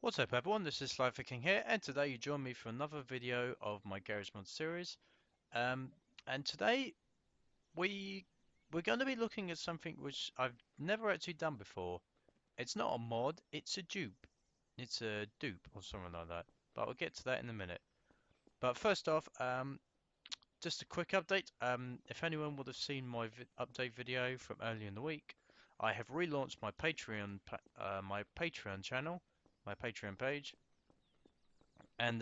What's up everyone, this is SliferKing here, and today you join me for another video of my Garry's Mod series. And today we're going to be looking at something which I've never actually done before. It's not a mod, it's a dupe. It's a dupe or something like that. But I'll get to that in a minute. But first off, just a quick update. If anyone would have seen my update video from earlier in the week, I have relaunched my Patreon channel, my Patreon page. And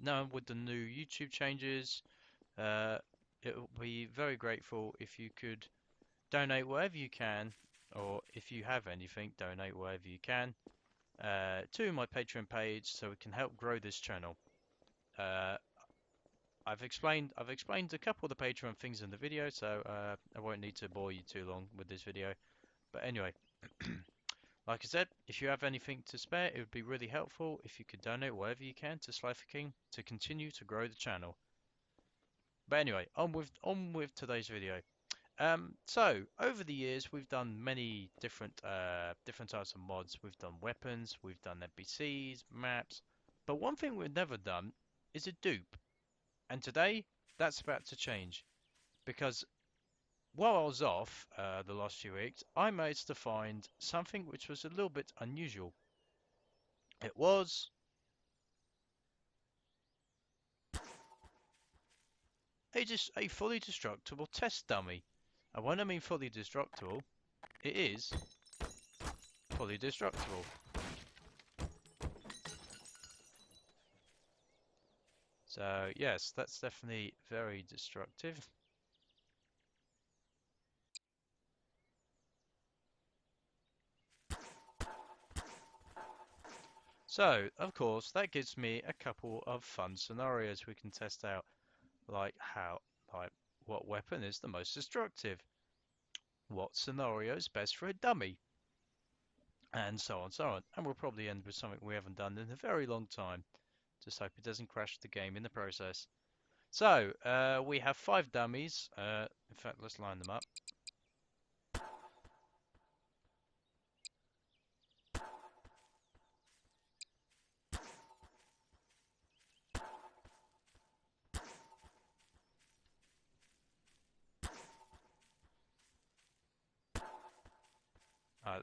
now with the new YouTube changes, it will be very grateful if you could donate wherever you can, or if you have anything, donate wherever you can to my Patreon page, so we can help grow this channel. I've explained a couple of the Patreon things in the video, so I won't need to bore you too long with this video. But anyway. Like I said, if you have anything to spare, it would be really helpful if you could donate whatever you can to SliferKing to continue to grow the channel. But anyway, on with today's video. So over the years, we've done many different types of mods. We've done weapons, we've done NPCs, maps, but one thing we've never done is a dupe. And today, that's about to change, because while I was off the last few weeks, I managed to find something which was a little bit unusual. It was a fully destructible test dummy. And when I mean fully destructible, it is fully destructible. So yes, that's definitely very destructive. So, of course, that gives me a couple of fun scenarios we can test out, like what weapon is the most destructive, what scenario is best for a dummy, and so on, so on. And we'll probably end with something we haven't done in a very long time. Just hope it doesn't crash the game in the process. So, we have 5 dummies. In fact, let's line them up.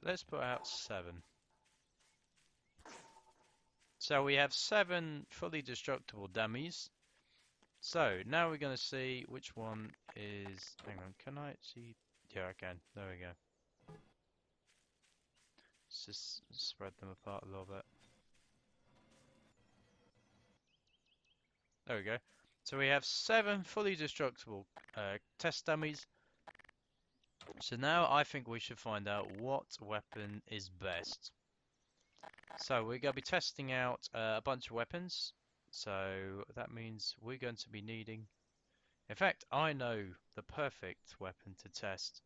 Let's put out 7. So we have 7 fully destructible dummies. So now we're going to see which one is... Hang on, can I see? Yeah, I can. There we go. Let's just spread them apart a little bit. There we go. So we have 7 fully destructible test dummies. So now I think we should find out what weapon is best. So we're going to be testing out a bunch of weapons. So that means we're going to be needing... In fact, I know the perfect weapon to test.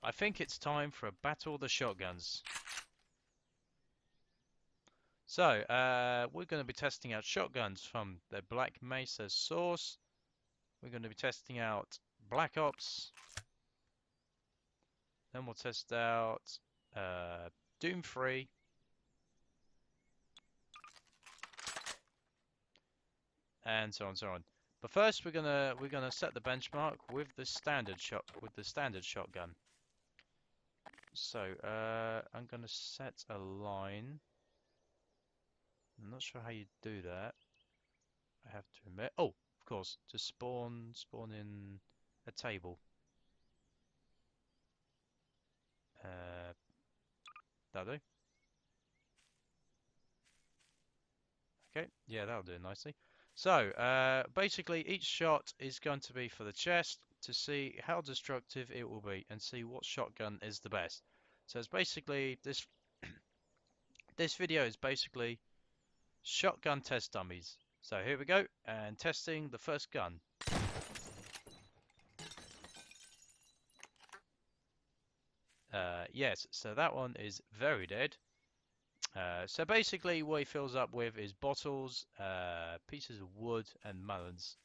I think it's time for a battle of the shotguns. So, we're going to be testing out shotguns from the Black Mesa source. We're going to be testing out Black Ops. Then we'll test out Doom 3. And so on, so on. But first, we're gonna set the benchmark with the standard shotgun. So, I'm gonna set a line. I'm not sure how you do that. I have to admit. Oh, of course, just spawn in a table. That'll do. Okay, yeah, that'll do nicely. So, basically, each shot is going to be for the chest to see how destructive it will be and see what shotgun is the best. So it's basically this. This video is basically shotgun test dummies. So here we go, and testing the first gun. Yes, so that one is very dead. So basically what he fills up with is bottles, pieces of wood, and melons.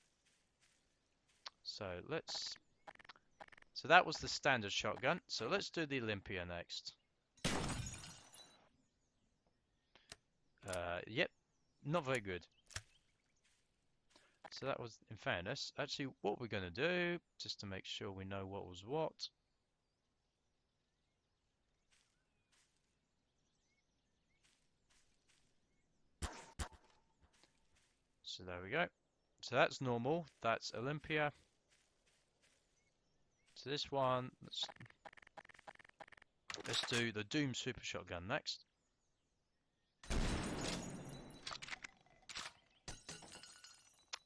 So that was the standard shotgun. So let's do the Olympia next. Yep, not very good. So that was, in fairness, actually what we're going to do, just to make sure we know what was what. So there we go. So that's normal, that's Olympia. So this one, let's do the Doom Super Shotgun next.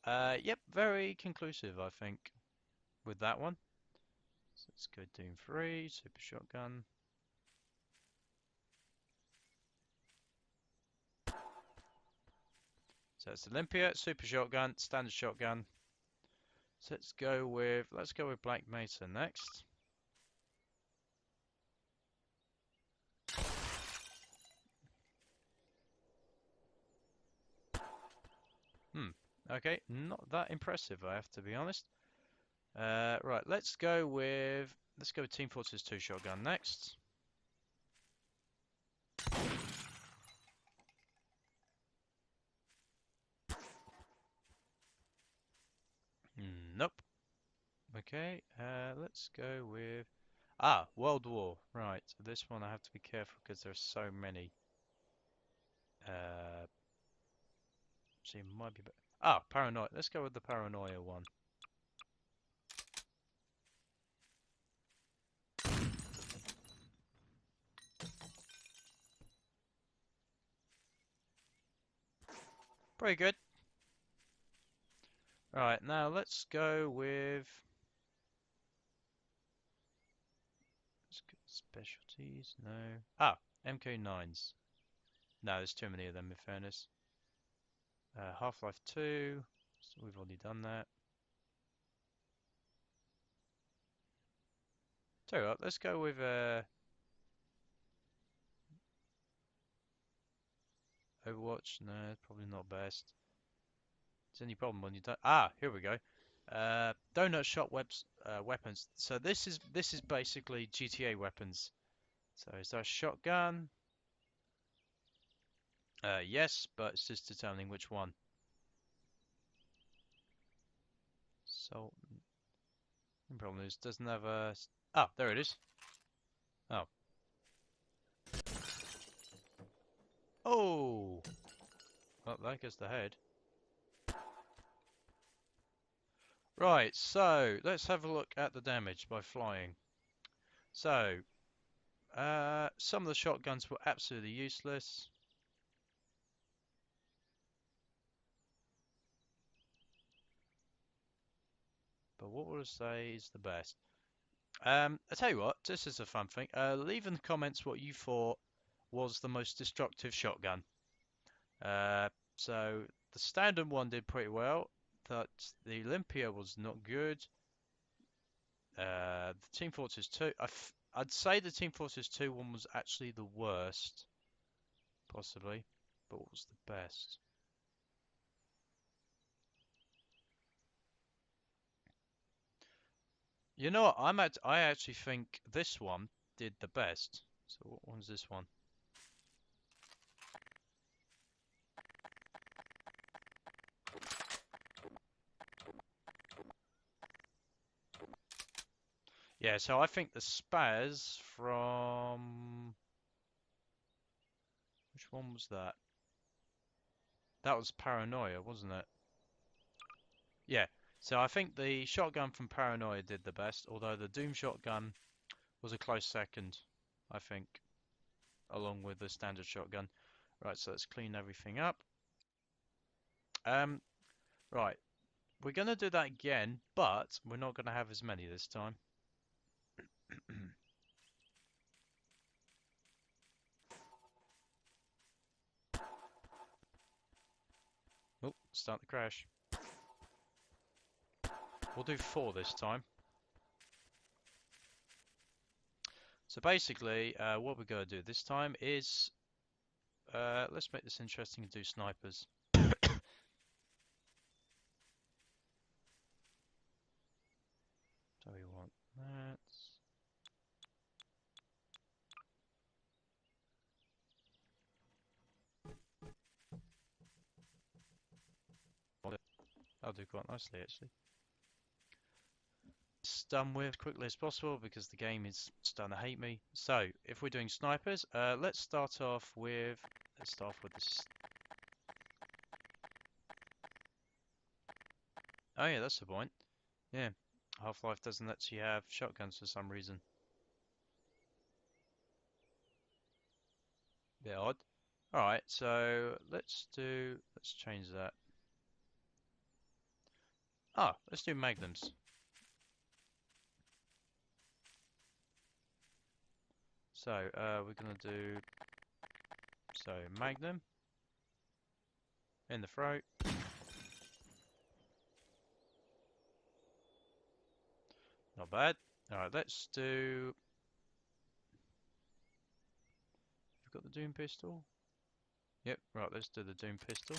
Yep, very conclusive, I think, with that one. So let's go Doom 3, Super Shotgun. So it's Olympia, Super Shotgun, Standard Shotgun. So let's go with Black Mesa next. Okay, not that impressive, I have to be honest. Right, let's go with Team Fortress 2 Shotgun next. Nope. Okay, let's go with World War. Right, this one I have to be careful because there's so many. So it might be. Paranoia. Let's go with the Paranoia one. Pretty good. Right, now let's go with specialties. No. MK9s. No, there's too many of them in fairness. Half-Life 2. So we've already done that. Tell you what, let's go with Overwatch. No, probably not best. Is any problem when you don't? Here we go. Donut shot weapons. So this is basically GTA weapons. So is that a shotgun? Yes, but it's just determining which one. So the problem is doesn't have a. There it is. Oh. Oh. Well, that gets the head. Right, so let's have a look at the damage by flying. So, some of the shotguns were absolutely useless. But what would I say is the best? I tell you what, this is a fun thing. Leave in the comments what you thought was the most destructive shotgun. So the standard one did pretty well. That the Olympia was not good. The Team Fortress 2, I'd say the Team Fortress 2 one was actually the worst, possibly. But what was the best? You know what? I actually think this one did the best. So what one's this one? Yeah, so I think the Spaz from... Which one was that? That was Paranoia, wasn't it? Yeah, so I think the shotgun from Paranoia did the best, although the Doom shotgun was a close second, I think, along with the standard shotgun. Right, so let's clean everything up. Right, we're going to do that again, but we're not going to have as many this time. Oh, start the crash. We'll do 4 this time. So basically, what we're going to do this time is, let's make this interesting and do snipers. So we want that. do quite nicely actually. It's done with as quickly as possible because the game is starting to hate me. So if we're doing snipers, let's start off with this. Oh yeah, that's the point. Yeah, Half-Life doesn't let you have shotguns for some reason. Bit odd. Alright, so let's change that. Ah, let's do magnums. So, we're gonna do, magnum in the throat. Not bad. Alright, let's do, we've got the Doom pistol. Yep, right, let's do the Doom pistol.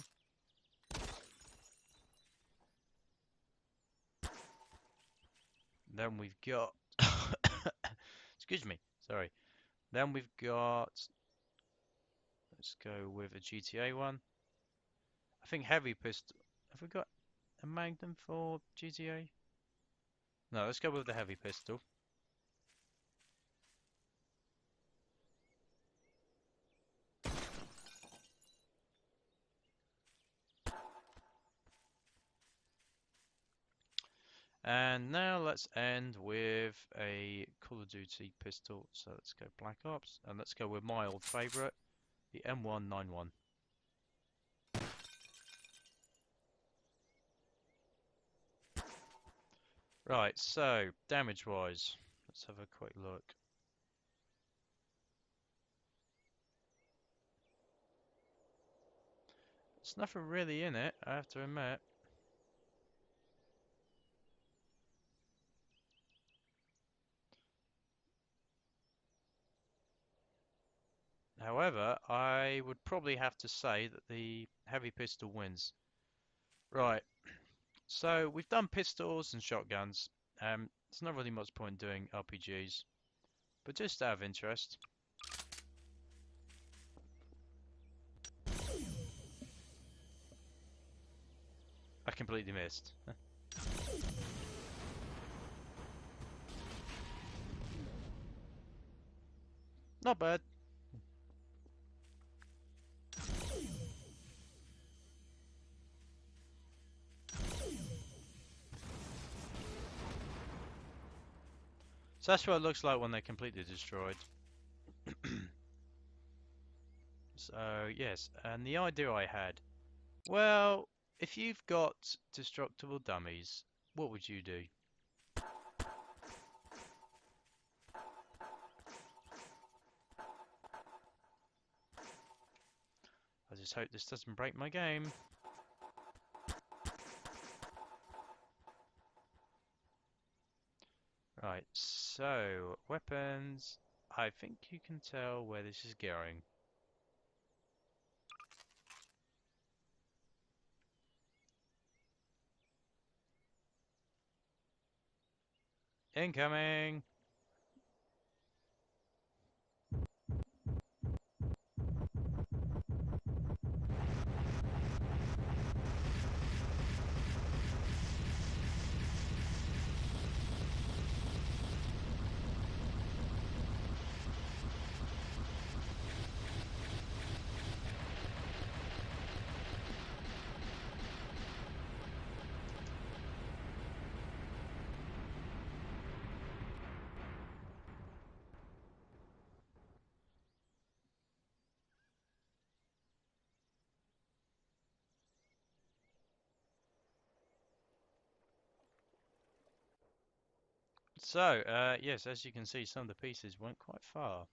Then we've got, excuse me, sorry. Then we've got, let's go with a GTA one. I think heavy pistol, have we got a magnum for GTA? No, let's go with the heavy pistol. And now let's end with a Call of Duty pistol. So let's go Black Ops, and let's go with my old favourite, the M191. Right, so damage-wise, let's have a quick look. There's nothing really in it, I have to admit. However, I would probably have to say that the heavy pistol wins. Right, so we've done pistols and shotguns. There's not really much point doing RPGs, but just out of interest. I completely missed. Not bad. So that's what it looks like when they're completely destroyed. So, yes, and the idea I had, well, if you've got destructible dummies, what would you do? I just hope this doesn't break my game. Right, so, weapons. I think you can tell where this is going. Incoming! So, yes, as you can see, some of the pieces went quite far.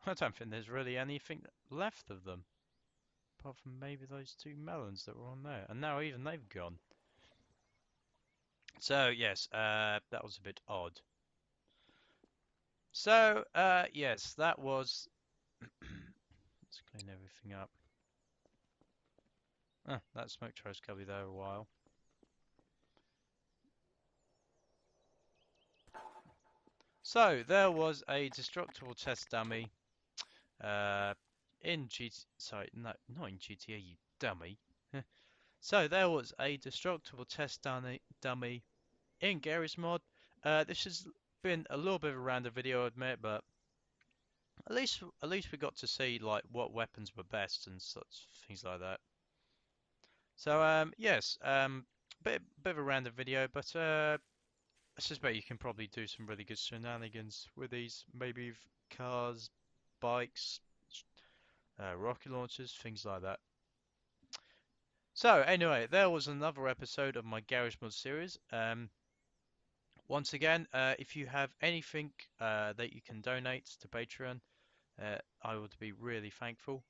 I don't think there's really anything left of them, apart from maybe those two melons that were on there, and now even they've gone. So, yes, that was a bit odd. So, yes, that was... Let's clean everything up. That smoke trail's going to be there a while. So there was a destructible test dummy in GT. Sorry, no, not in GTA, you dummy. So there was a destructible test dummy in Garry's mod. This has been a little bit of a random video, I admit, but at least we got to see like what weapons were best and such things like that. So yes, bit of a random video, but I suspect you can probably do some really good shenanigans with these, maybe with cars, bikes, rocket launchers, things like that. So anyway, there was another episode of my Garage Mod series. Once again, if you have anything that you can donate to Patreon, I would be really thankful,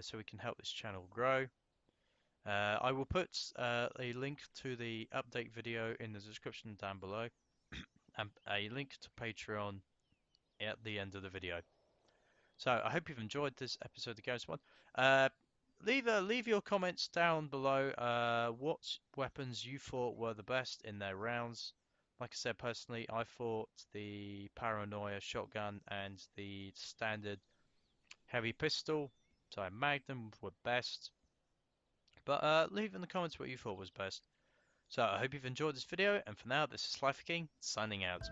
so we can help this channel grow. I will put a link to the update video in the description down below, and a link to Patreon at the end of the video. So I hope you've enjoyed this episode of Garage Mod. Leave your comments down below. What weapons you thought were the best in their rounds. Like I said, personally, I thought the Paranoia shotgun and the standard heavy pistol, so Magnum, were best. But leave in the comments what you thought was best. So I hope you've enjoyed this video, and for now, this is SliferKing signing out.